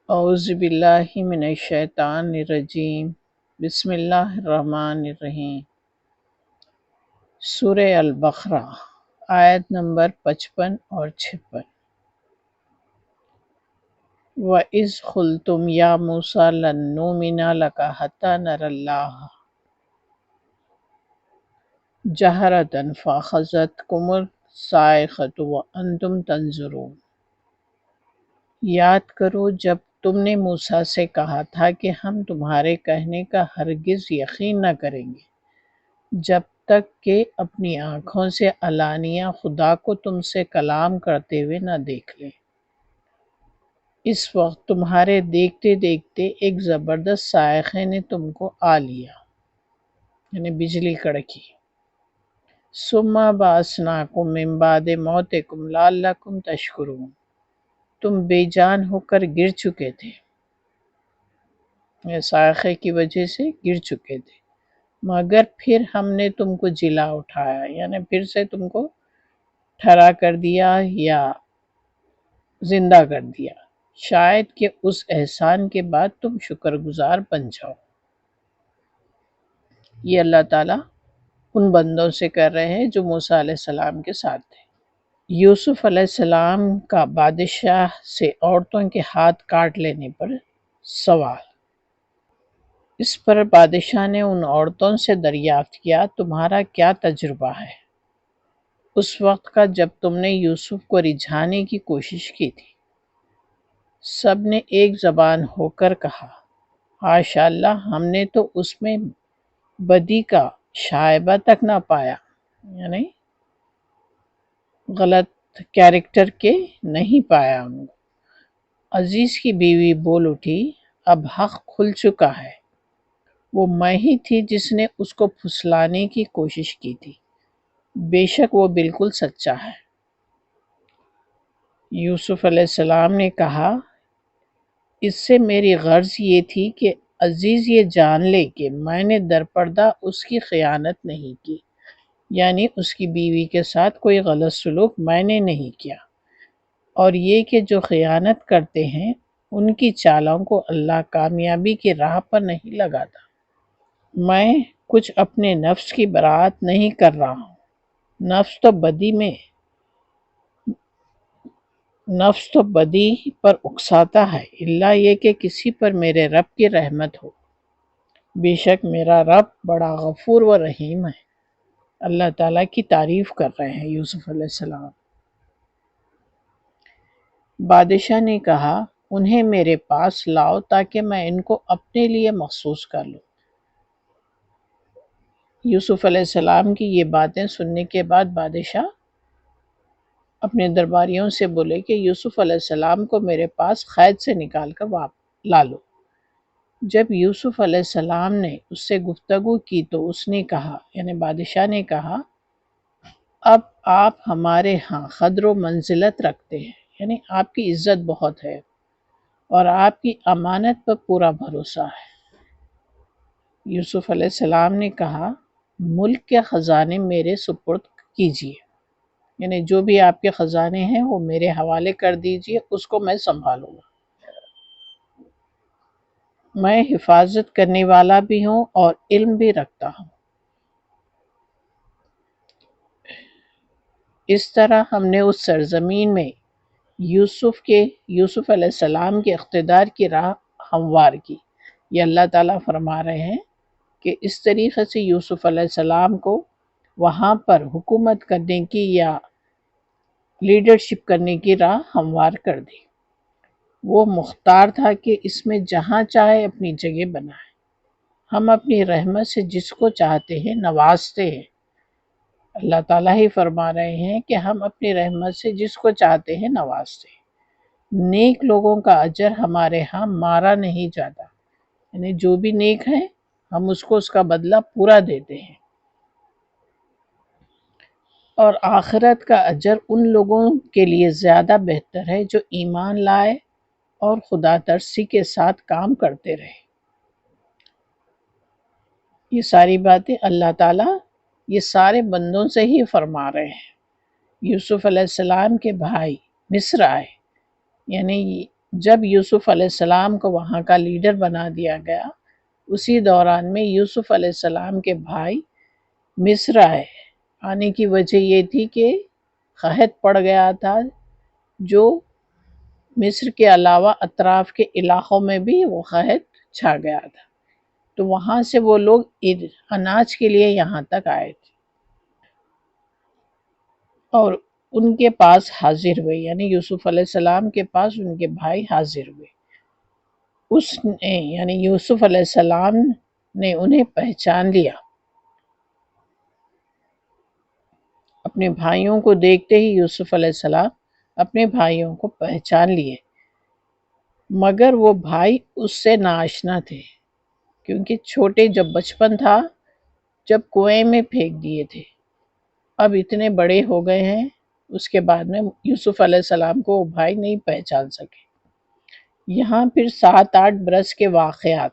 اعوذ باللہ من الشیطان الرجیم بسم اللہ الرحمن الرحیم۔ سورہ البقرہ آیت نمبر 55 اور 56۔ وَإِذْ قُلْتُمْ يَا مُوسَىٰ لَن نُّؤْمِنَ لَكَ حَتَّىٰ نَرَى اللَّهَ جَهْرَةً فَأَخَذَتْكُمُ الصَّاعِقَةُ وَأَنتُمْ تَنظُرُونَ۔ یاد کرو جب تم نے موسیٰ سے کہا تھا کہ ہم تمہارے کہنے کا ہرگز یقین نہ کریں گے جب تک کہ اپنی آنکھوں سے علانیہ خدا کو تم سے کلام کرتے ہوئے نہ دیکھ لیں۔ اس وقت تمہارے دیکھتے دیکھتے ایک زبردست صاعقے نے تم کو آ لیا، یعنی بجلی کڑکی۔ ثم بعثناکم من بعد موتکم لعلکم تشکرون۔ تم بے جان ہو کر گر چکے تھے، صاعقے کی وجہ سے گر چکے تھے، مگر پھر ہم نے تم کو جلا اٹھایا، یعنی پھر سے تم کو ٹھرا کر دیا یا زندہ کر دیا، شاید کہ اس احسان کے بعد تم شکر گزار بن جاؤ۔ یہ اللہ تعالیٰ ان بندوں سے کر رہے ہیں جو موسیٰ علیہ السلام کے ساتھ تھے۔ یوسف علیہ السلام کا بادشاہ سے عورتوں کے ہاتھ کاٹ لینے پر سوال۔ اس پر بادشاہ نے ان عورتوں سے دریافت کیا، تمہارا کیا تجربہ ہے اس وقت کا جب تم نے یوسف کو رجھانے کی کوشش کی تھی؟ سب نے ایک زبان ہو کر کہا، حاشا اللہ، ہم نے تو اس میں بدی کا شائبہ تک نہ پایا، یعنی غلط کیریکٹر کے نہیں پایا ہم کو۔ عزیز کی بیوی بول اٹھی، اب حق کھل چکا ہے، وہ میں ہی تھی جس نے اس کو پھسلانے کی کوشش کی تھی، بے شک وہ بالکل سچا ہے۔ یوسف علیہ السلام نے کہا، اس سے میری غرض یہ تھی کہ عزیز یہ جان لے کہ میں نے درپردہ اس کی خیانت نہیں کی، یعنی اس کی بیوی کے ساتھ کوئی غلط سلوک میں نے نہیں کیا، اور یہ کہ جو خیانت کرتے ہیں ان کی چالوں کو اللہ کامیابی کی راہ پر نہیں لگاتا۔ میں کچھ اپنے نفس کی برات نہیں کر رہا ہوں، نفس تو بدی پر اکساتا ہے، الا یہ کہ کسی پر میرے رب کی رحمت ہو، بے شک میرا رب بڑا غفور و رحیم ہے۔ اللہ تعالیٰ کی تعریف کر رہے ہیں یوسف علیہ السلام۔ بادشاہ نے کہا، انہیں میرے پاس لاؤ تاکہ میں ان کو اپنے لیے مخصوص کر لوں۔ یوسف علیہ السلام کی یہ باتیں سننے کے بعد بادشاہ اپنے درباریوں سے بولے کہ یوسف علیہ السلام کو میرے پاس قید سے نکال کر لا لو۔ جب یوسف علیہ السلام نے اس سے گفتگو کی تو اس نے کہا، یعنی بادشاہ نے کہا، اب آپ ہمارے ہاں قدر و منزلت رکھتے ہیں، یعنی آپ کی عزت بہت ہے اور آپ کی امانت پر پورا بھروسہ ہے۔ یوسف علیہ السلام نے کہا، ملک کے خزانے میرے سپرد کیجیے، یعنی جو بھی آپ کے خزانے ہیں وہ میرے حوالے کر دیجیے، اس کو میں سنبھالوں گا۔ میں حفاظت کرنے والا بھی ہوں اور علم بھی رکھتا ہوں۔ اس طرح ہم نے اس سرزمین میں یوسف علیہ السلام کے اقتدار کی راہ ہموار کی۔ یہ اللہ تعالیٰ فرما رہے ہیں کہ اس طریقے سے یوسف علیہ السلام کو وہاں پر حکومت کرنے کی یا لیڈرشپ کرنے کی راہ ہموار کر دی۔ وہ مختار تھا کہ اس میں جہاں چاہے اپنی جگہ بنائے۔ ہم اپنی رحمت سے جس کو چاہتے ہیں نوازتے ہیں۔ اللہ تعالیٰ ہی فرما رہے ہیں کہ ہم اپنی رحمت سے جس کو چاہتے ہیں نوازتے ہیں۔ نیک لوگوں کا اجر ہمارے ہاں مارا نہیں جاتا، یعنی جو بھی نیک ہیں ہم اس کو اس کا بدلہ پورا دیتے ہیں، اور آخرت کا اجر ان لوگوں کے لیے زیادہ بہتر ہے جو ایمان لائے اور خدا ترسی کے ساتھ کام کرتے رہے۔ یہ ساری باتیں اللہ تعالیٰ یہ سارے بندوں سے ہی فرما رہے ہیں۔ یوسف علیہ السلام کے بھائی مصر آئے، یعنی جب یوسف علیہ السلام کو وہاں کا لیڈر بنا دیا گیا، اسی دوران میں یوسف علیہ السلام کے بھائی مصر آئے۔ آنے کی وجہ یہ تھی کہ قحط پڑ گیا تھا، جو مصر کے علاوہ اطراف کے علاقوں میں بھی وہ قحط چھا گیا تھا، تو وہاں سے وہ لوگ اناج کے لیے یہاں تک آئے تھے اور ان کے پاس حاضر ہوئے، یعنی یوسف علیہ السلام کے پاس ان کے بھائی حاضر ہوئے۔ اس نے یعنی یوسف علیہ السلام نے انہیں پہچان لیا۔ اپنے بھائیوں کو دیکھتے ہی یوسف علیہ السلام اپنے بھائیوں کو پہچان لیے، مگر وہ بھائی اس سے ناآشنا تھے، کیونکہ چھوٹے جب بچپن تھا جب کنویں میں پھینک دیے تھے، اب اتنے بڑے ہو گئے ہیں، اس کے بعد میں یوسف علیہ السلام کو وہ بھائی نہیں پہچان سکے۔ یہاں پھر 7-8 برس کے واقعات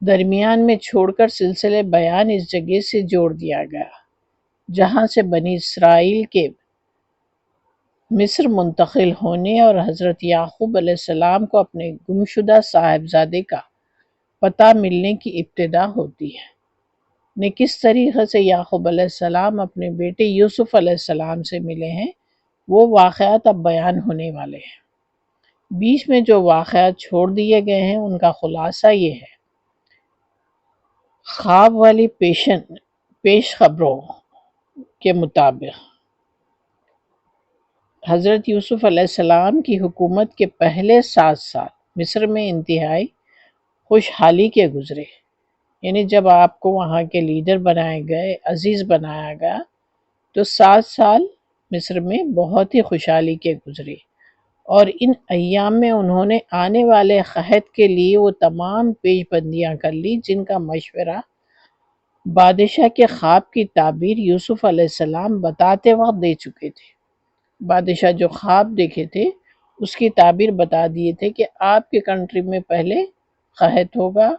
درمیان میں چھوڑ کر سلسلے بیان اس جگہ سے جوڑ دیا گیا جہاں سے بنی اسرائیل کے مصر منتقل ہونے اور حضرت یعقوب علیہ السلام کو اپنے گمشدہ صاحبزادے کا پتہ ملنے کی ابتدا ہوتی ہے۔ نے کس طریقے سے یعقوب علیہ السلام اپنے بیٹے یوسف علیہ السلام سے ملے ہیں، وہ واقعات اب بیان ہونے والے ہیں۔ بیچ میں جو واقعات چھوڑ دیے گئے ہیں ان کا خلاصہ یہ ہے۔ خواب والی پیش خبروں کے مطابق حضرت یوسف علیہ السلام کی حکومت کے پہلے 7 سال مصر میں انتہائی خوشحالی کے گزرے، یعنی جب آپ کو وہاں کے لیڈر بنائے گئے، عزیز بنایا گیا، تو 7 سال مصر میں بہت ہی خوشحالی کے گزرے، اور ان ایام میں انہوں نے آنے والے قحط کے لیے وہ تمام پیش بندیاں کر لی جن کا مشورہ بادشاہ کے خواب کی تعبیر یوسف علیہ السلام بتاتے وقت دے چکے تھے۔ بادشاہ جو خواب دیکھے تھے اس کی تعبیر بتا دیے تھے کہ آپ کے کنٹری میں پہلے قحط ہوگا،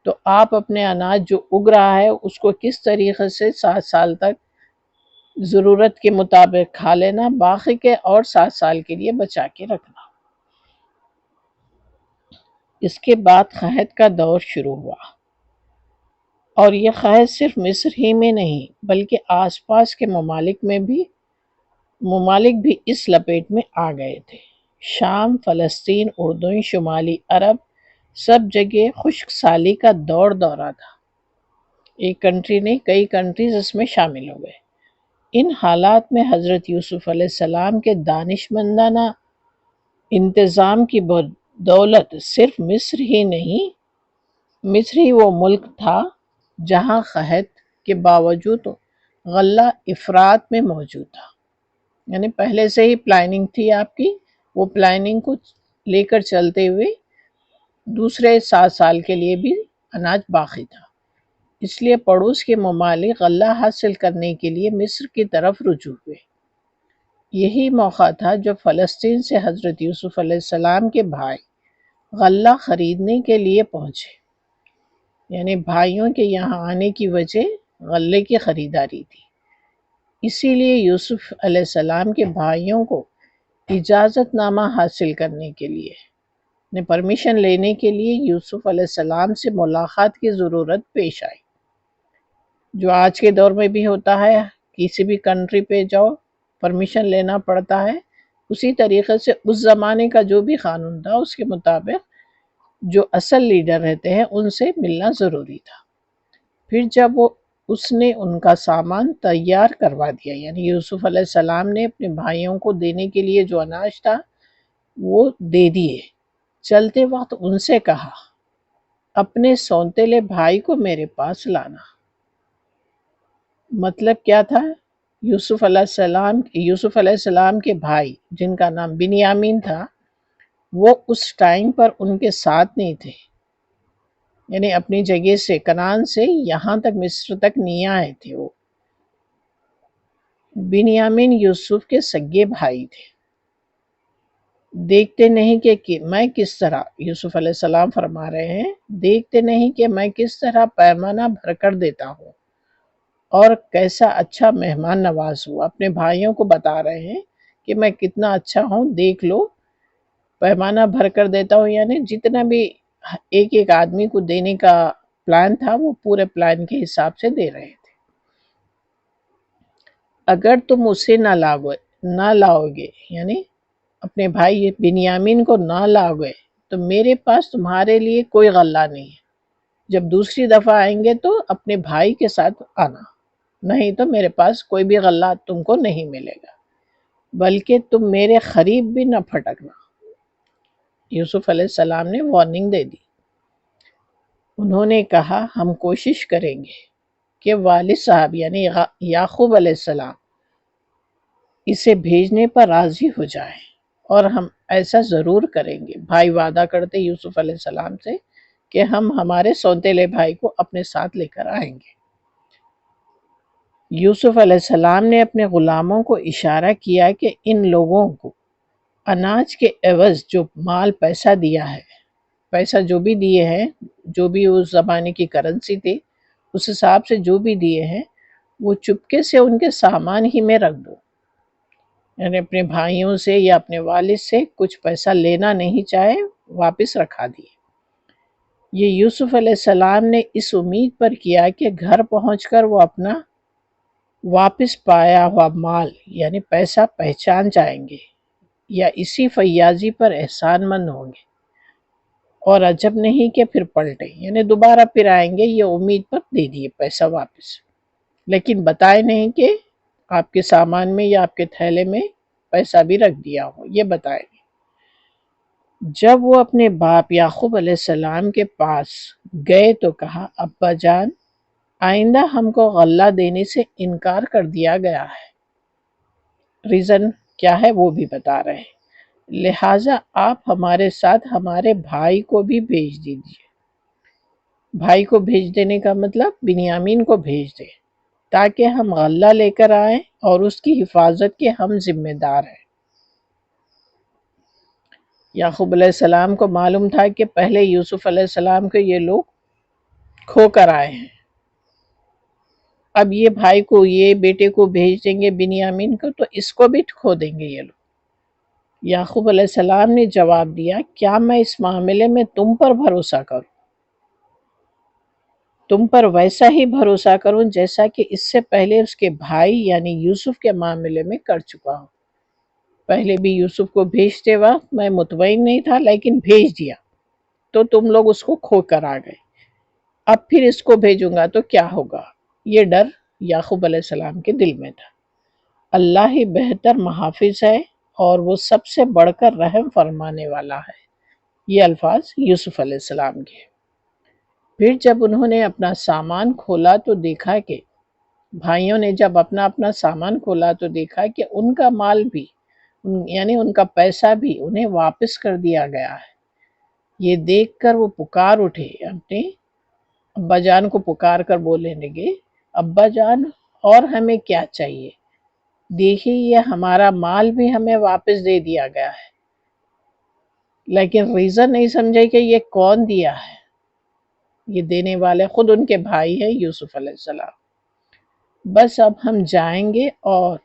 تو آپ اپنے اناج جو اگ رہا ہے اس کو کس طریقے سے 7 سال تک ضرورت کے مطابق کھا لینا، باقی کے اور 7 سال کے لیے بچا کے رکھنا۔ اس کے بعد قحط کا دور شروع ہوا، اور یہ قحط صرف مصر ہی میں نہیں بلکہ آس پاس کے ممالک بھی اس لپیٹ میں آ گئے تھے۔ شام، فلسطین، اردن، شمالی عرب، سب جگہ خشک سالی کا دورہ تھا۔ ایک کنٹری نہیں، کئی کنٹریز اس میں شامل ہو گئے۔ ان حالات میں حضرت یوسف علیہ السلام کے دانشمندانہ انتظام کی بدولت صرف مصر ہی وہ ملک تھا جہاں قحط کے باوجود غلہ افراط میں موجود تھا، یعنی پہلے سے ہی پلاننگ تھی آپ کی، وہ پلاننگ کو لے کر چلتے ہوئے دوسرے 7 سال کے لیے بھی اناج باقی تھا، اس لیے پڑوس کے ممالک غلہ حاصل کرنے کے لیے مصر کی طرف رجوع ہوئے۔ یہی موقع تھا جب فلسطین سے حضرت یوسف علیہ السلام کے بھائی غلہ خریدنے کے لیے پہنچے، یعنی بھائیوں کے یہاں آنے کی وجہ غلے کی خریداری تھی۔ اسی لیے یوسف علیہ السلام کے بھائیوں کو اجازت نامہ حاصل کرنے کے لیے پرمیشن لینے کے لیے یوسف علیہ السلام سے ملاقات کی ضرورت پیش آئی، جو آج کے دور میں بھی ہوتا ہے، کسی بھی کنٹری پہ جاؤ پرمیشن لینا پڑتا ہے۔ اسی طریقے سے اس زمانے کا جو بھی قانون تھا اس کے مطابق جو اصل لیڈر رہتے ہیں ان سے ملنا ضروری تھا۔ پھر جب اس نے ان کا سامان تیار کروا دیا، یعنی یوسف علیہ السلام نے اپنے بھائیوں کو دینے کے لیے جو اناج تھا وہ دے دیے، چلتے وقت ان سے کہا اپنے سونتےلے بھائی کو میرے پاس لانا۔ مطلب کیا تھا؟ یوسف علیہ السلام کے بھائی جن کا نام بنیامین تھا، وہ اس ٹائم پر ان کے ساتھ نہیں تھے، یعنی اپنی جگہ سے کنعان سے یہاں تک مصر تک نہیں آئے تھے۔ وہ بنیامین یوسف کے سگے بھائی تھے۔ دیکھتے نہیں کہ میں کس طرح، یوسف علیہ السلام فرما رہے ہیں، دیکھتے نہیں کہ میں کس طرح پیمانہ بھر کر دیتا ہوں اور کیسا اچھا مہمان نواز ہوں۔ اپنے بھائیوں کو بتا رہے ہیں کہ میں کتنا اچھا ہوں، دیکھ لو، پیمانہ بھر کر دیتا ہوں، یعنی جتنا بھی ایک ایک آدمی کو دینے کا پلان تھا وہ پورے پلان کے حساب سے دے رہے تھے۔ اگر تم اسے نہ لاؤ گے، یعنی اپنے بھائی بنیامین کو نہ لاؤ گے تو میرے پاس تمہارے لیے کوئی غلہ نہیں ہے۔ جب دوسری دفعہ آئیں گے تو اپنے بھائی کے ساتھ آنا، نہیں تو میرے پاس کوئی بھی غلہ تم کو نہیں ملے گا، بلکہ تم میرے قریب بھی نہ پھٹکنا۔ یوسف علیہ السلام نے وارننگ دے دی۔ انہوں نے کہا ہم کوشش کریں گے کہ والد صاحب یعنی یعقوب علیہ السلام اسے بھیجنے پر راضی ہو جائیں، اور ہم ایسا ضرور کریں گے۔ بھائی وعدہ کرتے یوسف علیہ السلام سے کہ ہم ہمارے سوتیلے بھائی کو اپنے ساتھ لے کر آئیں گے۔ یوسف علیہ السلام نے اپنے غلاموں کو اشارہ کیا کہ ان لوگوں کو اناج کے عوض جو مال پیسہ دیا ہے، پیسہ جو بھی دیے ہیں، جو بھی اس زمانے کی کرنسی تھی اس حساب سے جو بھی دیے ہیں، وہ چپکے سے ان کے سامان ہی میں رکھ دو، یعنی اپنے بھائیوں سے یا اپنے والد سے کچھ پیسہ لینا نہیں چاہے، واپس رکھا دیے۔ یہ یوسف علیہ السلام نے اس امید پر کیا کہ گھر پہنچ کر وہ اپنا واپس پایا ہوا مال یعنی پیسہ پہچان جائیں گے یا اسی فیاضی پر احسان مند ہوں گے، اور عجب نہیں کہ پھر پلٹے، یعنی دوبارہ پھر آئیں گے، یہ امید پر دے دیے پیسہ واپس، لیکن بتائے نہیں کہ آپ کے سامان میں یا آپ کے تھیلے میں پیسہ بھی رکھ دیا ہو، یہ بتائے نہیں۔ جب وہ اپنے باپ یعقوب علیہ السلام کے پاس گئے تو کہا ابا جان، آئندہ ہم کو غلہ دینے سے انکار کر دیا گیا ہے، ریزن کیا ہے وہ بھی بتا رہے ہیں، لہٰذا آپ ہمارے ساتھ ہمارے بھائی کو بھی بھیج دیجیے۔ بھائی کو بھیج دینے کا مطلب بنیامین کو بھیج دیں، تاکہ ہم غلہ لے کر آئیں اور اس کی حفاظت کے ہم ذمہ دار ہیں۔ یعقوب علیہ السلام کو معلوم تھا کہ پہلے یوسف علیہ السلام کو یہ لوگ کھو کر آئے ہیں، اب یہ بھائی کو یہ بیٹے کو بھیج دیں گے بنیامین کو تو اس کو بھی کھو دیں گے یہ لوگ۔ یعقوب علیہ السلام نے جواب دیا کیا میں اس معاملے میں تم پر بھروسہ کروں؟ تم پر ویسا ہی بھروسہ کروں جیسا کہ اس سے پہلے اس کے بھائی یعنی یوسف کے معاملے میں کر چکا ہوں۔ پہلے بھی یوسف کو بھیجتے وقت میں مطمئن نہیں تھا، لیکن بھیج دیا تو تم لوگ اس کو کھو کر آ گئے، اب پھر اس کو بھیجوں گا تو کیا ہوگا، یہ ڈر یعقوب علیہ السلام کے دل میں تھا۔ اللہ ہی بہتر محافظ ہے اور وہ سب سے بڑھ کر رحم فرمانے والا ہے۔ یہ الفاظ یوسف علیہ السلام کے۔ پھر جب انہوں نے اپنا سامان کھولا تو دیکھا کہ بھائیوں نے جب اپنا سامان کھولا تو دیکھا کہ ان کا مال بھی یعنی ان کا پیسہ بھی انہیں واپس کر دیا گیا ہے۔ یہ دیکھ کر وہ پکار اٹھے، اپنے ابا جان کو پکار کر بولنے لگے ابا جان اور ہمیں کیا چاہیے، دیکھیے یہ ہمارا مال بھی ہمیں واپس دے دیا گیا ہے، لیکن ریزن نہیں سمجھے کہ یہ کون دیا ہے۔ یہ دینے والے خود ان کے بھائی ہیں یوسف علیہ السلام۔ بس اب ہم جائیں گے اور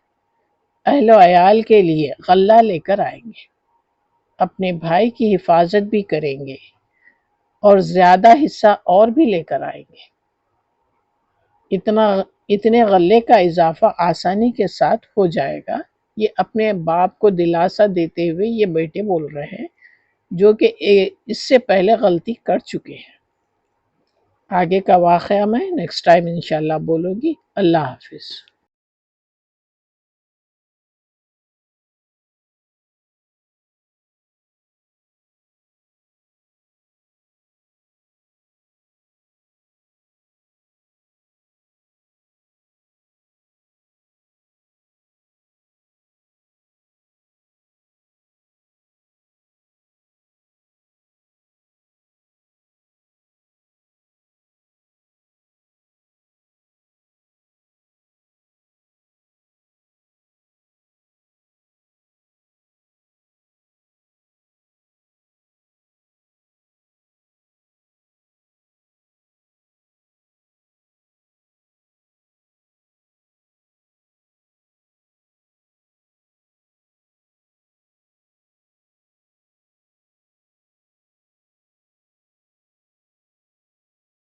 اہل و عیال کے لیے غلہ لے کر آئیں گے، اپنے بھائی کی حفاظت بھی کریں گے اور زیادہ حصہ اور بھی لے کر آئیں گے۔ اتنے غلے کا اضافہ آسانی کے ساتھ ہو جائے گا۔ یہ اپنے باپ کو دلاسا دیتے ہوئے یہ بیٹے بول رہے ہیں جو کہ اس سے پہلے غلطی کر چکے ہیں۔ آگے کا واقعہ میں نیکسٹ ٹائم انشاءاللہ بولوں گی۔ اللہ حافظ۔